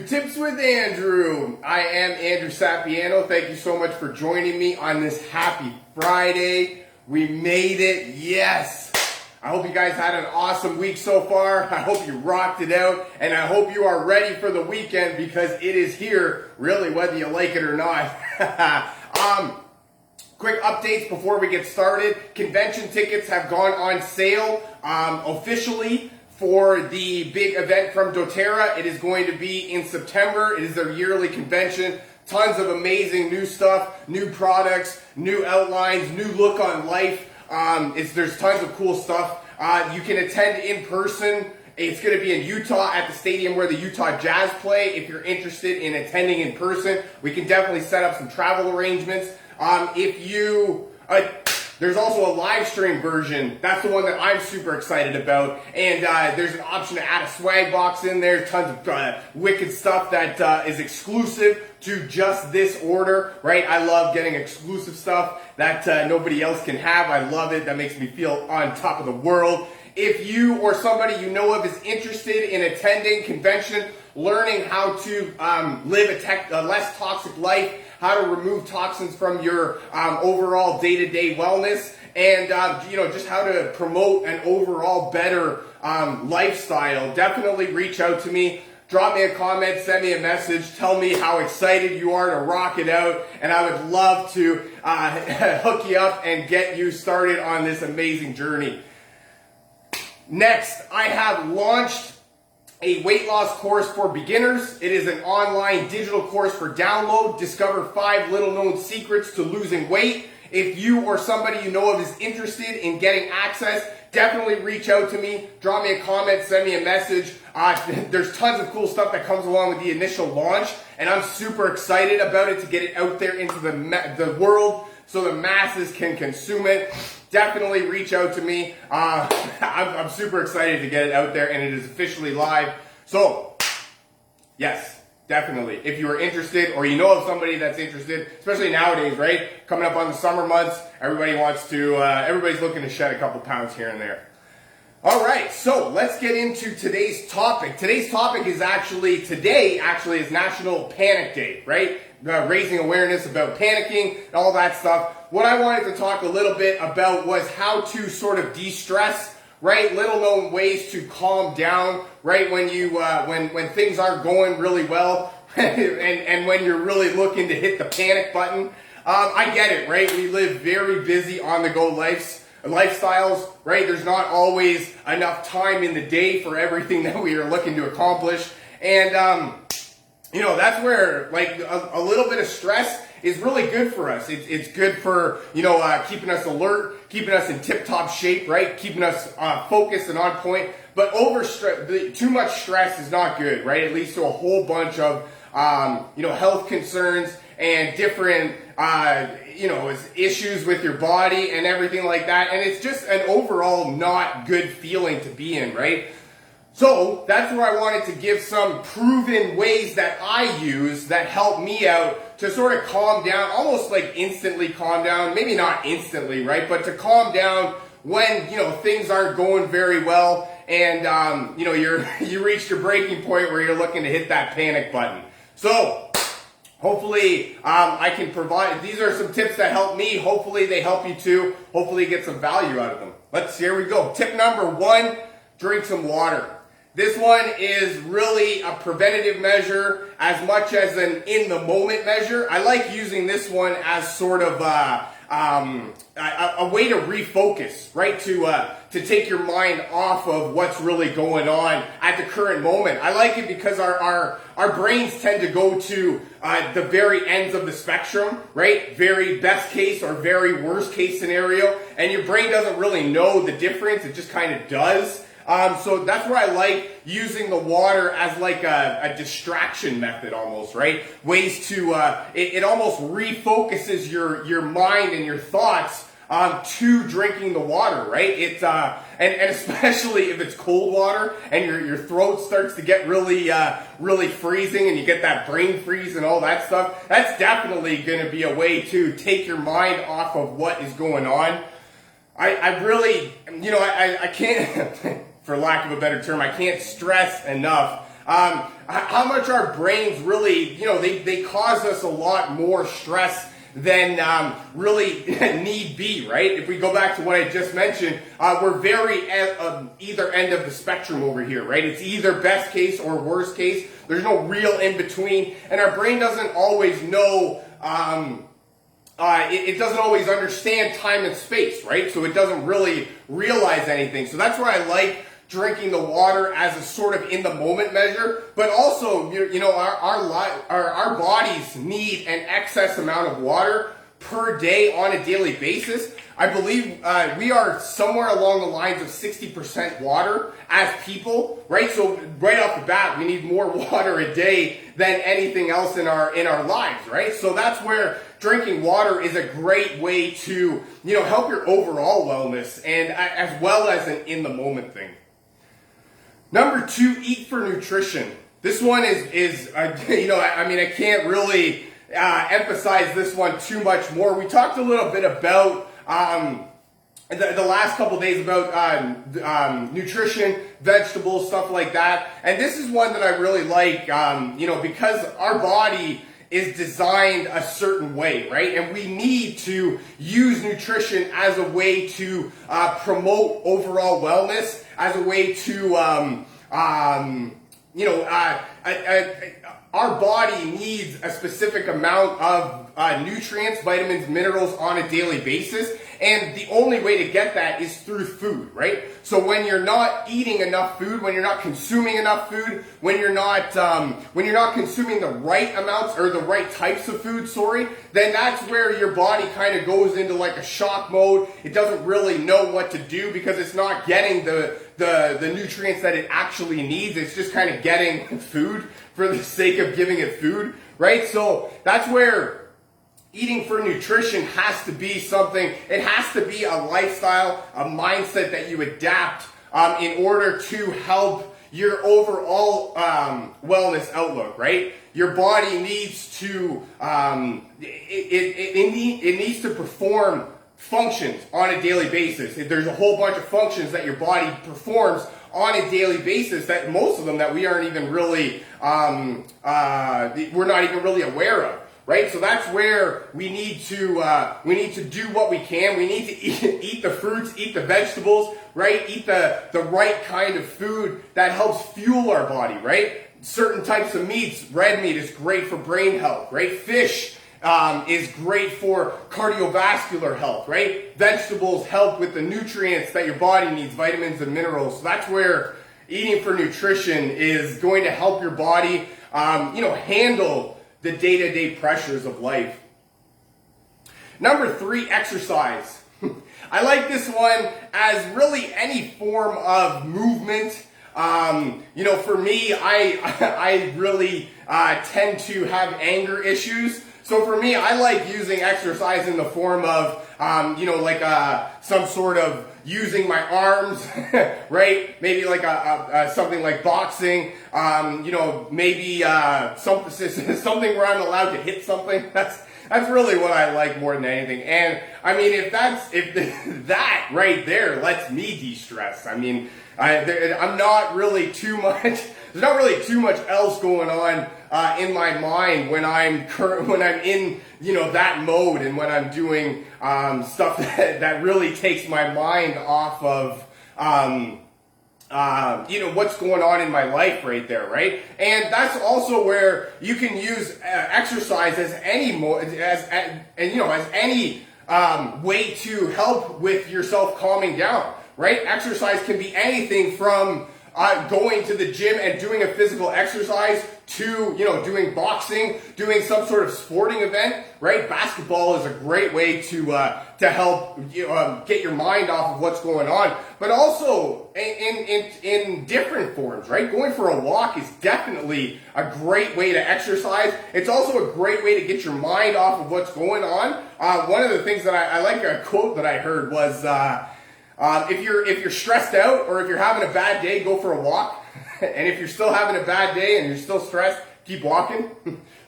Tips with Andrew. I am Andrew Sapiano. Thank you so much for joining me on this happy Friday. We made it, yes. I hope you guys had an awesome week so far. I hope you rocked it out, and I hope you are ready for the weekend because it is here, really, whether you like it or not. Quick updates before we get started. Convention tickets have gone on sale officially for the big event from doTERRA. It is going to be in September. It is their yearly convention. Tons of amazing new stuff, new products, new outlines, new look on life. There's tons of cool stuff. You can attend in person. It's going to be in Utah at the stadium where the Utah Jazz play. If you're interested in attending in person, we can definitely set up some travel arrangements. There's also a live stream version. That's the one that I'm super excited about. And there's an option to add a swag box in there. Tons of wicked stuff that is exclusive to just this order, right? I love getting exclusive stuff that nobody else can have. I love it. That makes me feel on top of the world. If you or somebody you know of is interested in attending convention, learning how to live a less toxic life, how to remove toxins from your overall day-to-day wellness, and just how to promote an overall better lifestyle, definitely reach out to me. Drop me a comment, send me a message, tell me how excited you are to rock it out, and I would love to hook you up and get you started on this amazing journey. Next, I have launched a weight loss course for beginners. It is an online digital course for download. Discover 5 little known secrets to losing weight. If you or somebody you know of is interested in getting access, definitely reach out to me. Drop me a comment, send me a message. There's tons of cool stuff that comes along with the initial launch, and I'm super excited about it to get it out there into the world so the masses can consume it. Definitely reach out to me. I'm super excited to get it out there, and it is officially live. So, yes, definitely. If you are interested or you know of somebody that's interested, especially nowadays, right? Coming up on the summer months, everybody's looking to shed a couple pounds here and there. All right, so let's get into today's topic. Today's topic is actually National Panic Day, right? Raising awareness about panicking and all that stuff. What I wanted to talk a little bit about was how to sort of de-stress, right? Little known ways to calm down, right? When you when things aren't going really well, and when you're really looking to hit the panic button. I get it, right? We live very busy on-the-go lifestyles, right? There's not always enough time in the day for everything that we are looking to accomplish, and that's where a little bit of stress is really good for us. It's good for keeping us alert, keeping us in tip-top shape, right? Keeping us focused and on point. But too much stress is not good, right? It leads to a whole bunch of health concerns and different issues with your body and everything like that. And it's just an overall not good feeling to be in, right? So that's where I wanted to give some proven ways that I use that help me out to sort of calm down, almost like instantly calm down. Maybe not instantly, right? But to calm down when, things aren't going very well and, you reached your breaking point where you're looking to hit that panic button. So hopefully I can provide, these are some tips that help me. Hopefully they help you too. Hopefully you get some value out of them. Here we go. Tip number 1, drink some water. This one is really a preventative measure as much as an in-the-moment measure. I like using this one as sort of a way to refocus, right? To take your mind off of what's really going on at the current moment. I like it because our brains tend to go to the very ends of the spectrum, right? Very best case or very worst case scenario, and your brain doesn't really know the difference. It just kind of does. So that's where I like using the water as like a distraction method almost, right? Ways to, it almost refocuses your mind and your thoughts to drinking the water, right? It's, and especially if it's cold water and your throat starts to get really freezing and you get that brain freeze and all that stuff, that's definitely going to be a way to take your mind off of what is going on. I really, I can't, for lack of a better term, I can't stress enough how much our brains really, they cause us a lot more stress than really need be, right? If we go back to what I just mentioned, we're very at either end of the spectrum over here, right? It's either best case or worst case. There's no real in between, and our brain doesn't always know, it doesn't always understand time and space, right? So it doesn't really realize anything. So that's where I like drinking the water as a sort of in the moment measure, but also, our bodies need an excess amount of water per day on a daily basis. I believe we are somewhere along the lines of 60% water as people, right? So right off the bat, we need more water a day than anything else in our lives, right? So that's where drinking water is a great way to, help your overall wellness, and as well as an in the moment thing. Number 2, eat for nutrition. This one is I can't really emphasize this one too much more. We talked a little bit about the last couple days about nutrition, vegetables, stuff like that. And this is one that I really like, because our body is designed a certain way, right? And we need to use nutrition as a way to promote overall wellness, as a way to, our body needs a specific amount of nutrients, vitamins, minerals on a daily basis. And the only way to get that is through food, right? So when you're not eating enough food, when you're not consuming enough food, when you're not consuming the right amounts or the right types of food, then that's where your body kind of goes into like a shock mode. It doesn't really know what to do because it's not getting the nutrients that it actually needs. It's just kind of getting food for the sake of giving it food, right? So that's where eating for nutrition has to be something, it has to be a lifestyle, a mindset that you adapt in order to help your overall wellness outlook, right? Your body needs to, it needs to perform functions on a daily basis. There's a whole bunch of functions that your body performs on a daily basis that most of them that we aren't even really, we're not even really aware of. Right, so that's where we need to do what we can. We need to eat the fruits, eat the vegetables, right? Eat the right kind of food that helps fuel our body, right? Certain types of meats, red meat is great for brain health, right? Fish is great for cardiovascular health, right? Vegetables help with the nutrients that your body needs, vitamins and minerals. So that's where eating for nutrition is going to help your body, handle the day-to-day pressures of life. Number 3, exercise. I like this one as really any form of movement. For me, I really tend to have anger issues. So for me, I like using exercise in the form of, some sort of using my arms, right? Maybe like something like boxing, maybe something where I'm allowed to hit something. That's really what I like more than anything. And I mean, if that right there lets me de-stress, I mean, I'm not really too much. There's not really too much else going on in my mind when I'm in that mode, and when I'm doing stuff that really takes my mind off of what's going on in my life right there, right? And that's also where you can use exercise as any way to help with yourself calming down, right? Exercise can be anything from going to the gym and doing a physical exercise to, doing boxing, doing some sort of sporting event, right? Basketball is a great way to help get your mind off of what's going on, but also in different forms, right? Going for a walk is definitely a great way to exercise. It's also a great way to get your mind off of what's going on. One of the things that I like, a quote that I heard was, if you're stressed out or if you're having a bad day, go for a walk. And if you're still having a bad day and you're still stressed, keep walking.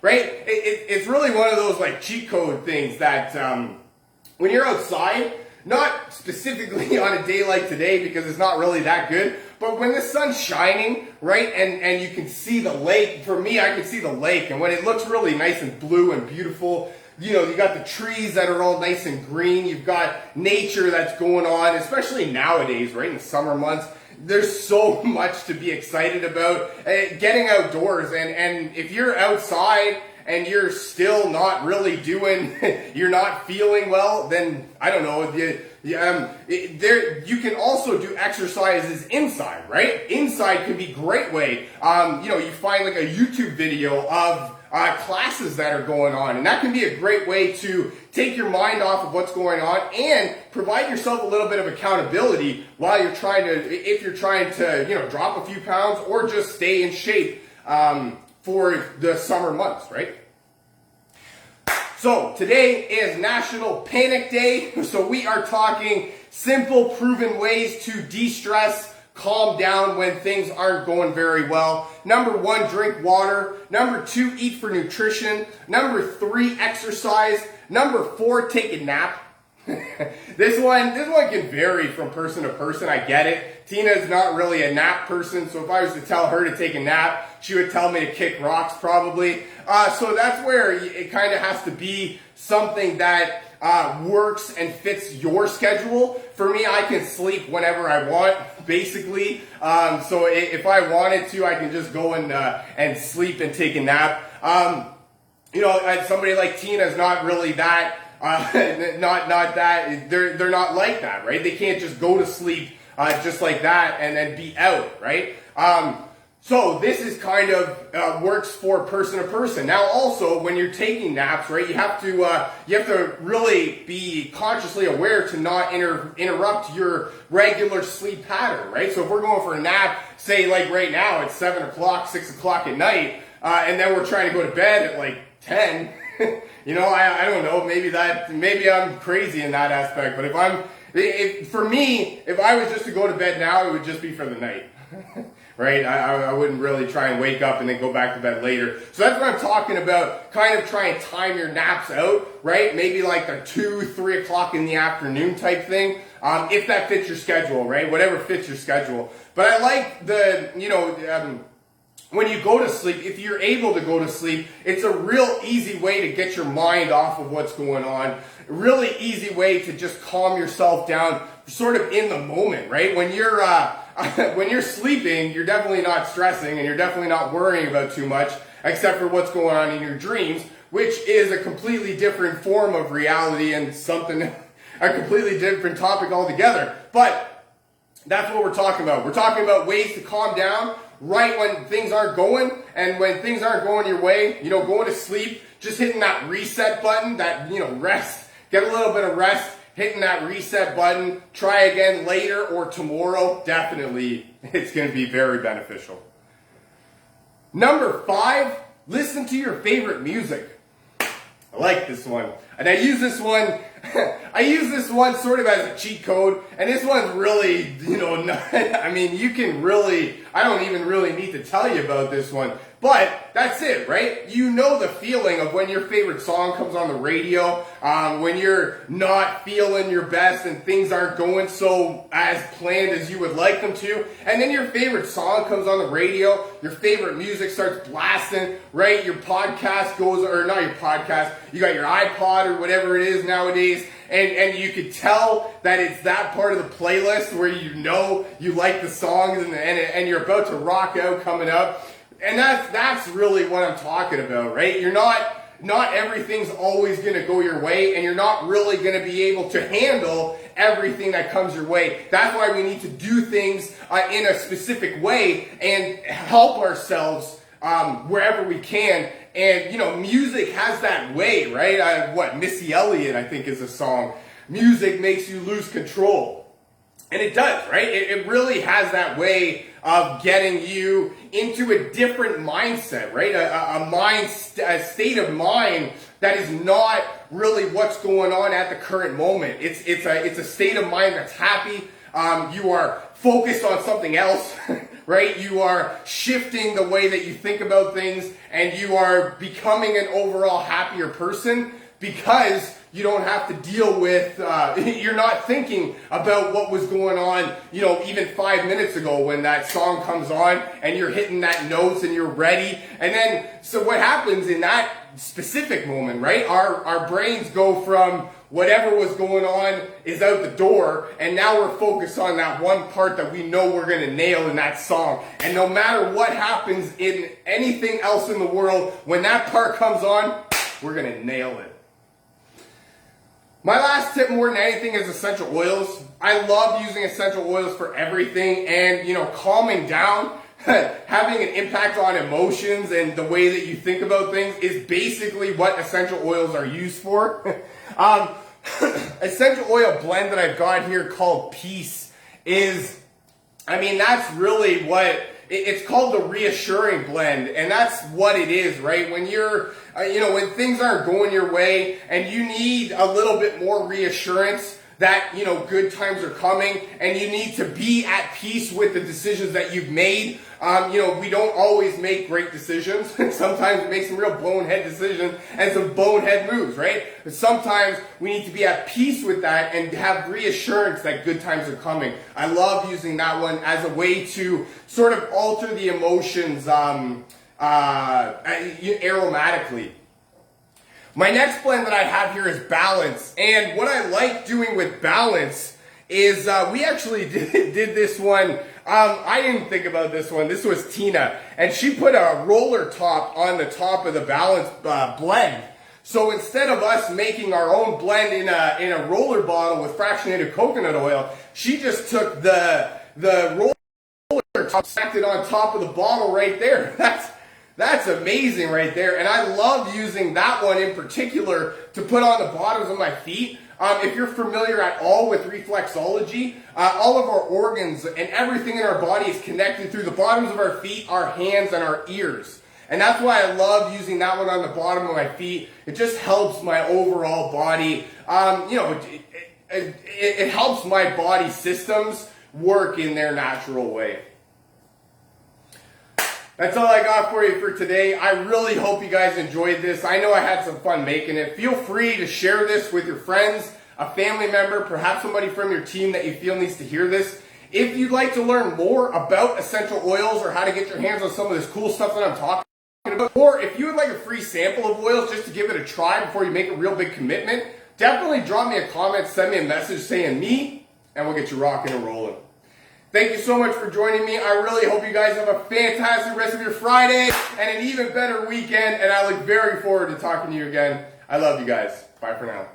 Right? It's really one of those like cheat code things that when you're outside, not specifically on a day like today because it's not really that good, but when the sun's shining, right, and you can see the lake. For me, I can see the lake, and when it looks really nice and blue and beautiful, you know, you got the trees that are all nice and green. You've got nature that's going on, especially nowadays, right, in the summer months. There's so much to be excited about. Getting outdoors, and if you're outside and you're still not really doing, you're not feeling well, then I don't know. You can also do exercises inside, right? Inside can be a great way. You find like a YouTube video of classes that are going on, and that can be a great way to take your mind off of what's going on and provide yourself a little bit of accountability while you're trying to, if you're trying to, drop a few pounds or just stay in shape for the summer months, right? So today is National Panic Day, so we are talking simple, proven ways to de-stress, calm down when things aren't going very well. Number 1, drink water. Number 2, eat for nutrition. Number 3, exercise. Number 4, take a nap. This one can vary from person to person. I get it. Tina's not really a nap person, so if I was to tell her to take a nap, she would tell me to kick rocks probably. So that's where it kind of has to be something that works and fits your schedule. For me, I can sleep whenever I want, basically. So if I wanted to, I can just go and sleep and take a nap. Somebody like Tina is not really that. Not that they're not like that, right? They can't just go to sleep just like that and then be out, right? So this is kind of works for person to person. Now, also when you're taking naps, right, you have to really be consciously aware to not interrupt your regular sleep pattern, right? So if we're going for a nap, say like right now it's 7 o'clock, 6 o'clock at night, and then we're trying to go to bed at like 10. I don't know. Maybe I'm crazy in that aspect. But for me, if I was just to go to bed now, it would just be for the night, right? I wouldn't really try and wake up and then go back to bed later. So that's what I'm talking about. Kind of try and time your naps out, right? Maybe like the 2, 3 o'clock in the afternoon type thing, if that fits your schedule, right? Whatever fits your schedule. But I like when you go to sleep, if you're able to go to sleep, it's a real easy way to get your mind off of what's going on. A really easy way to just calm yourself down, sort of in the moment, right? When you're sleeping, you're definitely not stressing and you're definitely not worrying about too much, except for what's going on in your dreams, which is a completely different form of reality and a completely different topic altogether. But that's what we're talking about. We're talking about ways to calm down right when things aren't going, and when things aren't going your way, going to sleep, just hitting that reset button, rest, get a little bit of rest, hitting that reset button, try again later or tomorrow, definitely it's going to be very beneficial. Number 5, listen to your favorite music. I like this one. And I use this one sort of as a cheat code, and this one's really, I don't even really need to tell you about this one, but that's it, right? You know the feeling of when your favorite song comes on the radio, when you're not feeling your best and things aren't going so as planned as you would like them to, and then your favorite song comes on the radio, your favorite music starts blasting, right? Your podcast goes, or not your podcast, you got your iPod or whatever it is nowadays, and you could tell that it's that part of the playlist where you like the songs and you're about to rock out coming up. And that's really what I'm talking about, right? You're not everything's always going to go your way, and you're not really going to be able to handle everything that comes your way. That's why we need to do things in a specific way and help ourselves wherever we can. And, music has that way, right? Missy Elliott, I think, is a song. Music makes you lose control. And it does, right? It really has that way of getting you into a different mindset, right? A state of mind that is not really what's going on at the current moment. It's a state of mind that's happy. You are focused on something else, right? You are shifting the way that you think about things, and you are becoming an overall happier person because You don't have to deal with, you're not thinking about what was going on, you know, even 5 minutes ago when that song comes on and you're hitting that notes and you're ready. And then, so what happens in that specific moment, right? Our brains go from whatever was going on is out the door, and now we're focused on that one part that we know we're going to nail in that song. And no matter what happens in anything else in the world, when that part comes on, we're going to nail it. My last tip more than anything is essential oils. I love using essential oils for everything, and, you know, calming down, having an impact on emotions and the way that you think about things is basically what essential oils are used for. Essential oil blend that I've got here called Peace is, I mean, that's really what, it's called the reassuring blend, and that's what it is, right? When you're, you know, when things aren't going your way and you need a little bit more reassurance that, you know, good times are coming and you need to be at peace with the decisions that you've made. You know, we don't always make great decisions. Sometimes we make some real bonehead decisions and some bonehead moves, right? But sometimes we need to be at peace with that and have reassurance that good times are coming. I love using that one as a way to sort of alter the emotions aromatically. My next blend that I have here is Balance, and what I like doing with Balance is we actually did this one. I didn't think about this one. This was Tina, and she put a roller top on the top of the Balance blend. So instead of us making our own blend in a roller bottle with fractionated coconut oil, she just took the roller top, stacked it on top of the bottle right there. That's amazing right there, and I love using that one in particular to put on the bottoms of my feet. If you're familiar at all with reflexology, all of our organs and everything in our body is connected through the bottoms of our feet, our hands, and our ears. And that's why I love using that one on the bottom of my feet. It just helps my overall body, you know, it helps my body systems work in their natural way. That's all I got for you for today. I really hope you guys enjoyed this. I know I had some fun making it. Feel free to share this with your friends, a family member, perhaps somebody from your team that you feel needs to hear this. If you'd like to learn more about essential oils or how to get your hands on some of this cool stuff that I'm talking about, or if you would like a free sample of oils just to give it a try before you make a real big commitment, definitely drop me a comment, send me a message saying me, and we'll get you rocking and rolling. Thank you so much for joining me. I really hope you guys have a fantastic rest of your Friday and an even better weekend, and I look very forward to talking to you again. I love you guys. Bye for now.